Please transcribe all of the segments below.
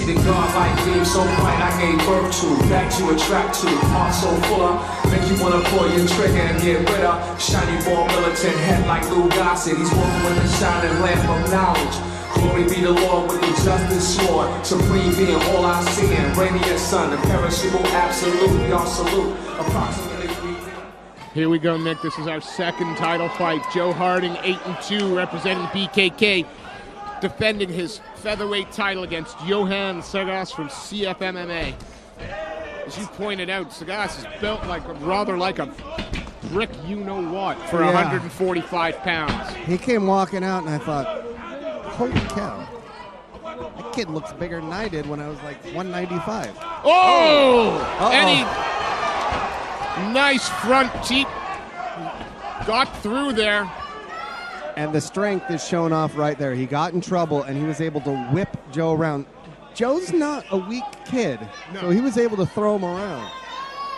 see the godlike beam so bright I gave birth to. That you attract to, heart so full of, make you wanna pull your trigger and get rid of. Shiny ball militant head like Lou Gossett. He's walking with the shining lamp of knowledge. Glory be the Lord with the justice sword. Supreme being all I see in radiant sun. The perishable absolute, y'all salute. Approximately 3. Here we go, Nick. This is our second title fight. Joe Harding, 8-2, representing BKK, defending his featherweight title against Johan Sagas from CFMMA. As you pointed out, Sagas is built rather like a brick you-know-what for 145 pounds. He came walking out, and I thought, holy cow. That kid looks bigger than I did when I was like 195. Oh! And nice front cheek. Got through there. And the strength is shown off right there. He got in trouble, and he was able to whip Joe around. Joe's not a weak kid, so he was able to throw him around.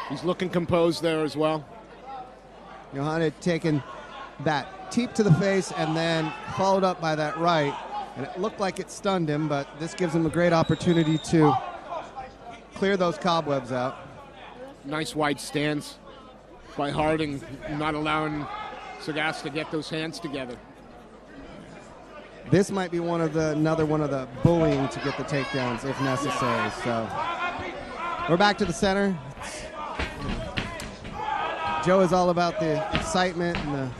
He's looking composed there as well. Johan had taken that teep to the face and then followed up by that right, and it looked like it stunned him, but this gives him a great opportunity to clear those cobwebs out. Nice wide stance by Harding, not allowing Sagas to get those hands together. This might be another one of the bullying to get the takedowns if necessary. So we're back to the center. Joe is all about the excitement and the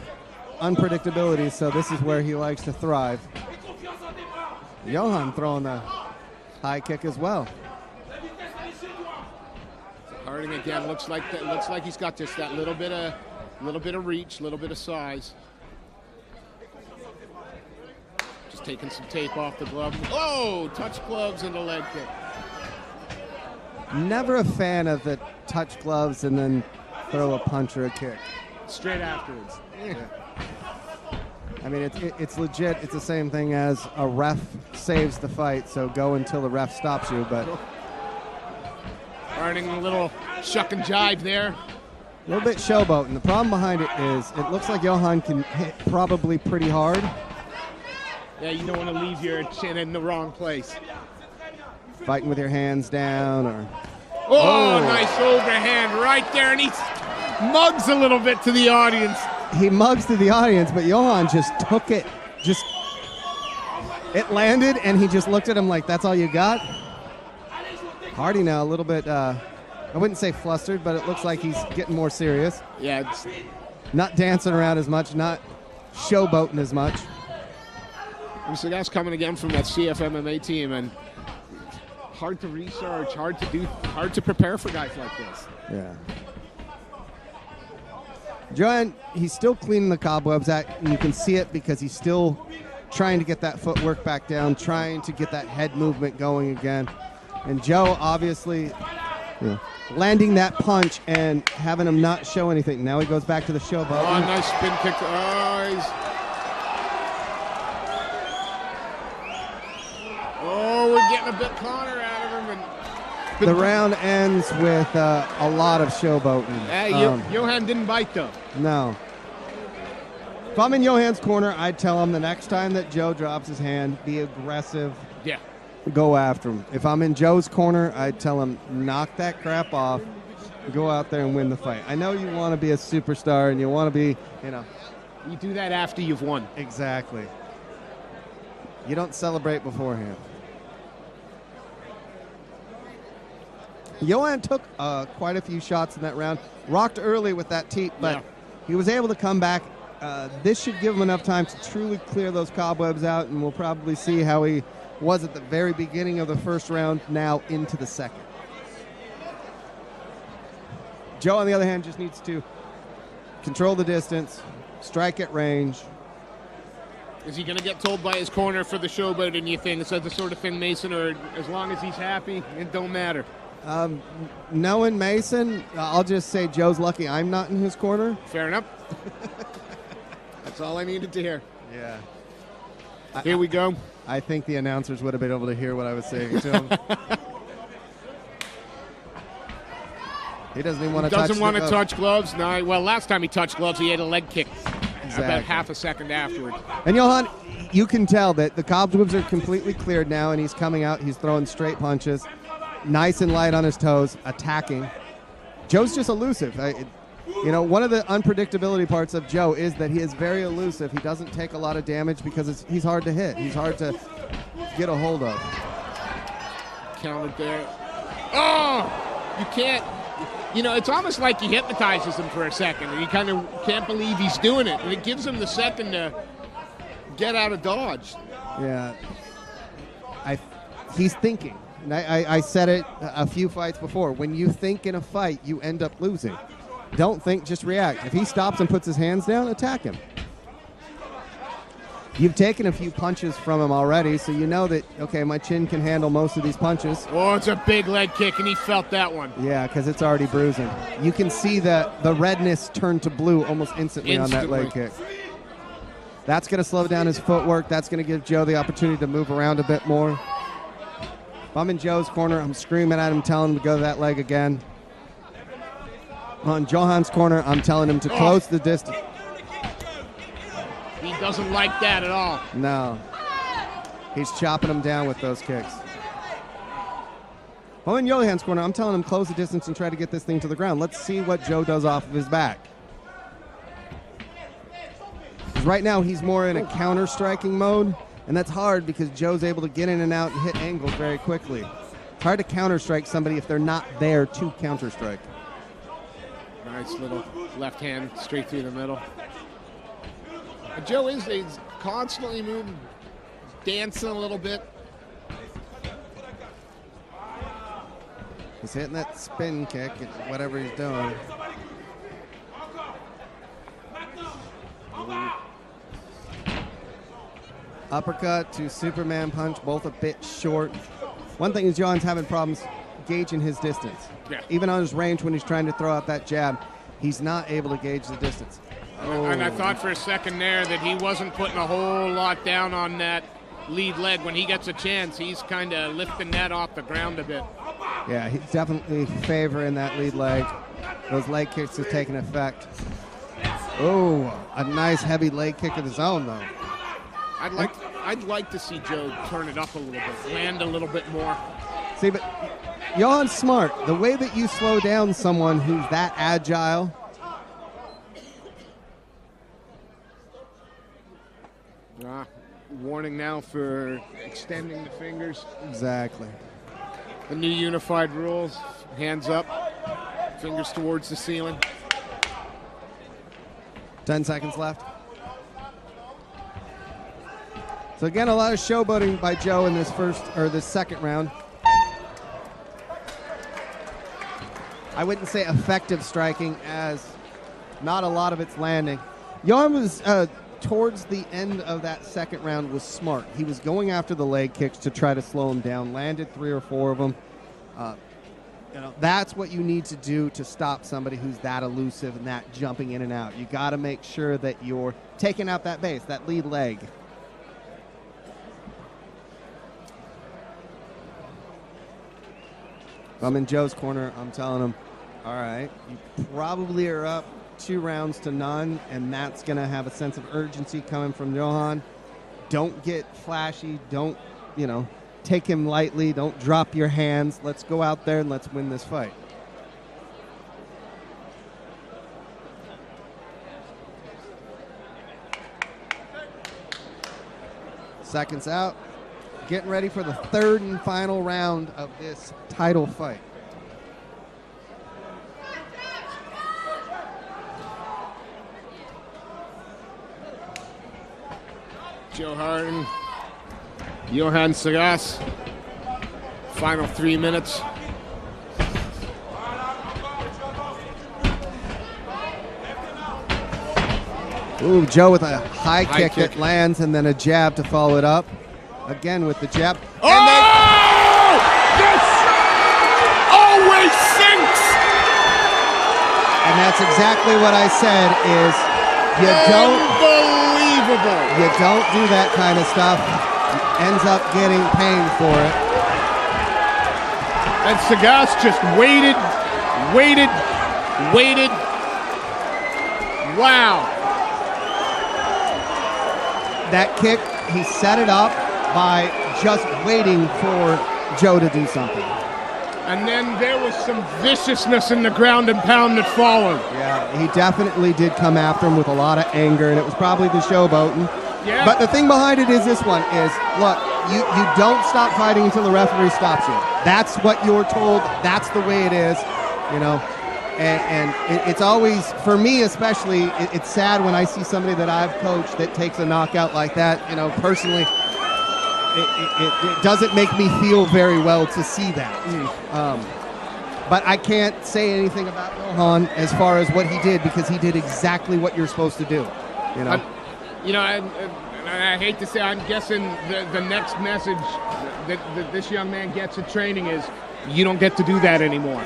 unpredictability, so this is where he likes to thrive. Johan throwing the high kick as well. Harding again looks like he's got just that little bit of reach, little bit of size. Just taking some tape off the glove. Oh, touch gloves and a leg kick. Never a fan of the touch gloves and then throw a punch or a kick. Straight afterwards. Yeah. I mean, it's legit. It's the same thing as a ref saves the fight, so go until the ref stops you. But Harding a little shuck and jive there. A little bit showboating. The problem behind it is it looks like Johan can hit probably pretty hard. Yeah, you don't want to leave your chin in the wrong place. Fighting with your hands down or... Oh, nice overhand right there, and he mugs a little bit to the audience. He mugs to the audience, but Johan just took it. It landed, and he just looked at him like, that's all you got? Hardy now a little bit, I wouldn't say flustered, but it looks like he's getting more serious. Yeah. It's not dancing around as much, not showboating as much. So that's coming again from that CFMMA team, and hard to research, hard to prepare for guys like this. Yeah. Johan, he's still cleaning the cobwebs out, and you can see it because he's still trying to get that footwork back down, trying to get that head movement going again. And Joe, obviously, landing that punch and having him not show anything. Now he goes back to the showboat. Oh, nice spin kick. We're getting a bit Connor out of him. And the round ends with a lot of showboating. Johan didn't bite, though. No. If I'm in Johan's corner, I'd tell him the next time that Joe drops his hand, be aggressive. Yeah. Go after him. If I'm in Joe's corner, I'd tell him, knock that crap off, go out there and win the fight. I know you want to be a superstar and you want to be, You do that after you've won. Exactly. You don't celebrate beforehand. Johan took quite a few shots in that round. Rocked early with that teep, but he was able to come back. This should give him enough time to truly clear those cobwebs out, and we'll probably see how he was at the very beginning of the first round, now into the second. Joe, on the other hand, just needs to control the distance, strike at range. Is he going to get told by his corner for the showboating, you think? Is that the sort of thing, Mason, or as long as he's happy, it don't matter? Knowing Mason, I'll just say Joe's lucky I'm not in his corner. Fair enough. That's all I needed to hear. Yeah. Here we go. I think the announcers would have been able to hear what I was saying to him. He doesn't even want to touch gloves. Doesn't want to touch gloves. No, well, last time he touched gloves, he had a leg kick. about half a second afterwards. And Johan, you can tell that the cobwebs are completely cleared now, and he's coming out. He's throwing straight punches, nice and light on his toes, attacking. Joe's just elusive. One of the unpredictability parts of Joe is that he is very elusive. He doesn't take a lot of damage because he's hard to hit. He's hard to get a hold of. Counted there. Oh! You can't. It's almost like he hypnotizes him for a second, and you kind of can't believe he's doing it. And it gives him the second to get out of dodge. Yeah. He's thinking. And I said it a few fights before. When you think in a fight, you end up losing. Don't think, just react. If he stops and puts his hands down, attack him. You've taken a few punches from him already, so you know that, okay, my chin can handle most of these punches. Oh, it's a big leg kick, and he felt that one. Yeah, because it's already bruising. You can see the redness turn to blue almost instantly on that leg kick. That's going to slow down his footwork. That's going to give Joe the opportunity to move around a bit more. If I'm in Joe's corner, I'm screaming at him, telling him to go to that leg again. On Johan's corner, I'm telling him to close the distance. He doesn't like that at all. No. He's chopping him down with those kicks. If I'm in Johan's corner, I'm telling him close the distance and try to get this thing to the ground. Let's see what Joe does off of his back. Right now, he's more in a counter-striking mode, and that's hard because Joe's able to get in and out and hit angles very quickly. It's hard to counter-strike somebody if they're not there to counter-strike. Nice little left hand straight through the middle. Joe is constantly moving, dancing a little bit. He's hitting that spin kick and whatever he's doing. Uppercut to Superman punch, both a bit short. One thing is Johan's having problems gauging his distance. Yeah. Even on his range when he's trying to throw out that jab, he's not able to gauge the distance. And I thought for a second there that he wasn't putting a whole lot down on that lead leg. When he gets a chance, he's kind of lifting that off the ground a bit. Yeah, he's definitely favoring that lead leg. Those leg kicks have taken effect. Oh, a nice heavy leg kick of his own, though. I'd like to see Joe turn it up a little bit, land a little bit more. See, but Johan's smart. The way that you slow down someone who's that agile. Warning now for extending the fingers. Exactly. The new unified rules. Hands up, fingers towards the ceiling. 10 seconds left. So again, a lot of showboating by Joe in this second round. I wouldn't say effective striking, as not a lot of it's landing. Johan was towards the end of that second round was smart. He was going after the leg kicks to try to slow him down. Landed 3 or 4 of them. That's what you need to do to stop somebody who's that elusive and that jumping in and out. You got to make sure that you're taking out that base, that lead leg. If I'm in Joe's corner, I'm telling him, all right, you probably are up 2 rounds to none, and that's going to have a sense of urgency coming from Johan. Don't get flashy. Don't, take him lightly. Don't drop your hands. Let's go out there and let's win this fight. Seconds out. Getting ready for the 3rd and final round of this title fight. Joe Harding, Johan Sagas, final 3 minutes. Ooh, Joe with a high kick that lands and then a jab to follow it up. Again with the jab. This always sinks! And that's exactly what I said is Unbelievable! You don't do that kind of stuff. Ends up getting pain for it. And Sagas just waited. Wow. that kick, he set it up by just waiting for Joe to do something. And then there was some viciousness in the ground and pound that followed. Yeah, he definitely did come after him with a lot of anger, and it was probably the showboating. Yeah. But the thing behind it is this one is, look, you don't stop fighting until the referee stops you. That's what you're told. That's the way it is, you know. And it's always, for me especially, it's sad when I see somebody that I've coached that takes a knockout like that. You know, personally, it doesn't make me feel very well to see that. But I can't say anything about Johan as far as what he did, because he did exactly what you're supposed to do. You know. I hate to say, I'm guessing the next message that this young man gets at training is, you don't get to do that anymore.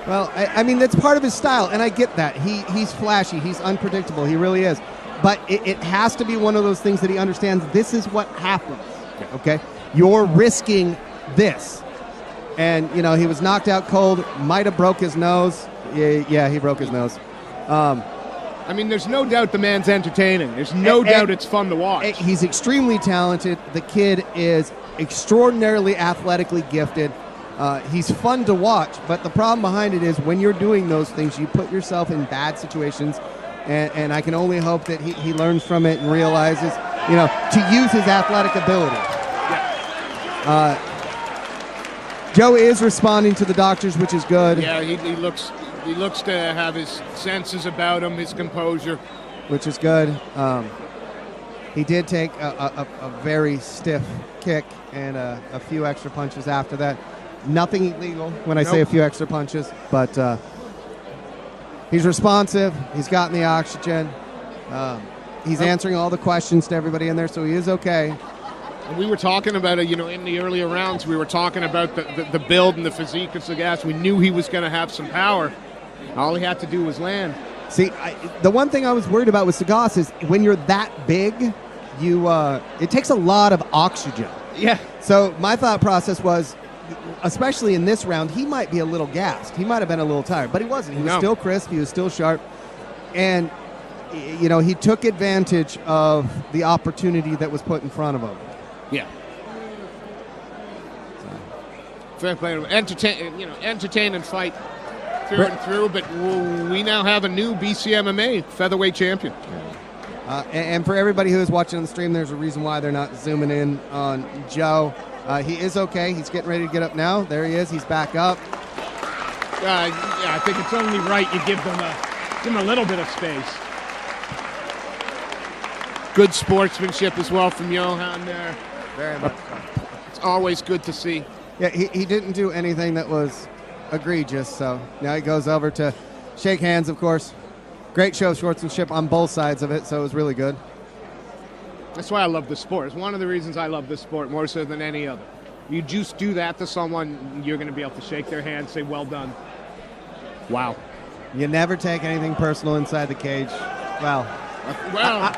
Well, I mean, that's part of his style, and I get that. He's flashy, he's unpredictable, he really is. But it has to be one of those things that he understands, this is what happens, okay? You're risking this. And, you know, he was knocked out cold, might have broke his nose. Yeah, he broke his nose. I mean, there's no doubt the man's entertaining. There's no doubt it's fun to watch. He's extremely talented. The kid is extraordinarily athletically gifted. He's fun to watch, but the problem behind it is when you're doing those things, you put yourself in bad situations, and I can only hope that he learns from it and realizes, you know, to use his athletic ability. Yeah. Joe is responding to the doctors, which is good. Yeah, he looks to have his senses about him, his composure. Which is good. He did take a very stiff kick and a few extra punches after that. Nothing illegal when I say a few extra punches, but he's responsive. He's gotten the oxygen. He's answering all the questions to everybody in there, so he is okay. And we were talking about it, you know, in the earlier rounds. We were talking about the build and the physique of Sagas. We knew he was going to have some power. All he had to do was land. See, the one thing I was worried about with Sagas is when you're that big, it takes a lot of oxygen. Yeah. So my thought process was, especially in this round, he might be a little gassed. He might have been a little tired, but he wasn't. He was still crisp. He was still sharp. And, you know, he took advantage of the opportunity that was put in front of him. Yeah. Fair play. Entertain and fight through and through, but we now have a new BCMMA featherweight champion. And for everybody who is watching on the stream, there's a reason why they're not zooming in on Joe. He is okay. He's getting ready to get up now. There he is. He's back up. Yeah, I think it's only right you give him a little bit of space. Good sportsmanship as well from Johan there. Very much. It's always good to see. Yeah, he didn't do anything that was egregious, so now he goes over to shake hands, of course. Great show of sportsmanship on both sides of it, so it was really good. That's why I love this sport. It's one of the reasons I love this sport more so than any other. You just do that to someone, you're going to be able to shake their hand, say, well done. Wow. You never take anything personal inside the cage. Well,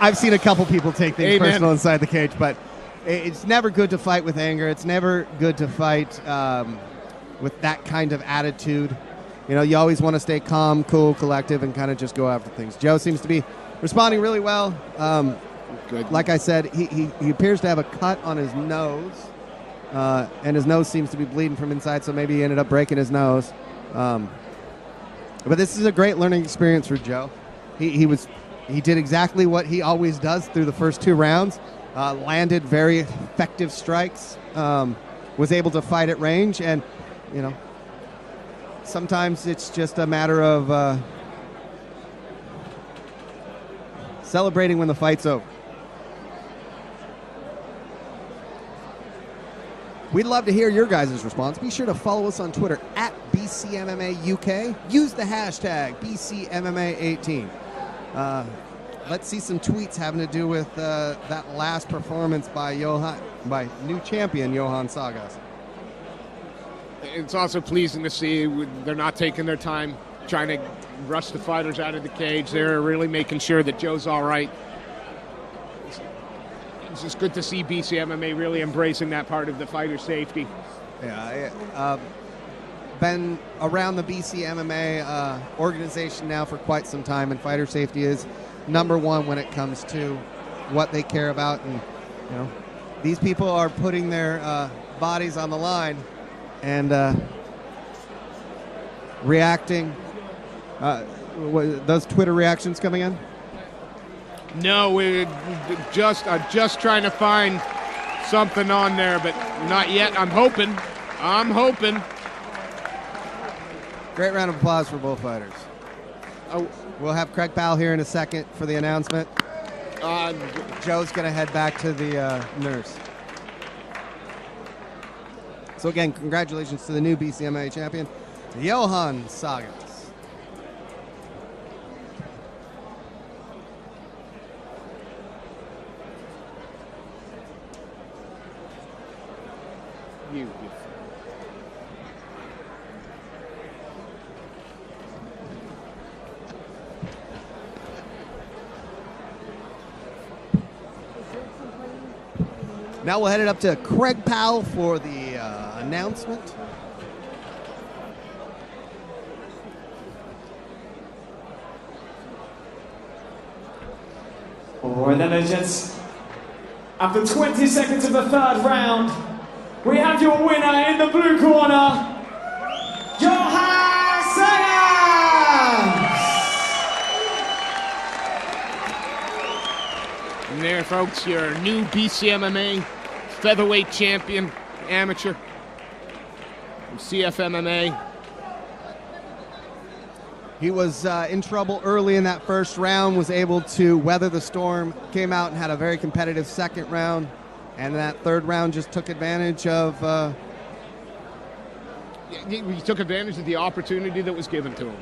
I've seen a couple people take things personal inside the cage, but it's never good to fight with anger. It's never good to fight with that kind of attitude. You know, you always want to stay calm, cool, collective, and kind of just go after things. Joe seems to be responding really well. Good. Like I said, he appears to have a cut on his nose, and his nose seems to be bleeding from inside, so maybe he ended up breaking his nose. But this is a great learning experience for Joe. He did exactly what he always does through the first two rounds. Landed very effective strikes, was able to fight at range, and, you know, sometimes it's just a matter of celebrating when the fight's over. We'd love to hear your guys' response. Be sure to follow us on Twitter at BCMMAUK. Use the hashtag BCMMA18. Let's see some tweets having to do with that last performance by new champion Johan Sagas. It's also pleasing to see they're not taking their time trying to rush the fighters out of the cage. They're really making sure that Joe's all right. It's just good to see BCMMA really embracing that part of the fighter safety. Yeah, been around the BCMMA organization now for quite some time, and fighter safety is number one when it comes to what they care about, and these people are putting their bodies on the line and reacting. Those Twitter reactions coming in? No, we're just trying to find something on there, but not yet. I'm hoping. Great round of applause for both fighters. We'll have Craig Powell here in a second for the announcement. Joe's going to head back to the nurse. So again, congratulations to the new BCMA champion, Johan Sagas. Now we'll head it up to Craig Powell for the announcement. All right then, legends. After 20 seconds of the third round, we have your winner in the blue corner, Johan Sagas! And there, folks, your new BCMMA featherweight champion, amateur from CFMMA. He was in trouble early in that first round, was able to weather the storm, came out and had a very competitive second round, and that third round just took advantage of... He took advantage of the opportunity that was given to him.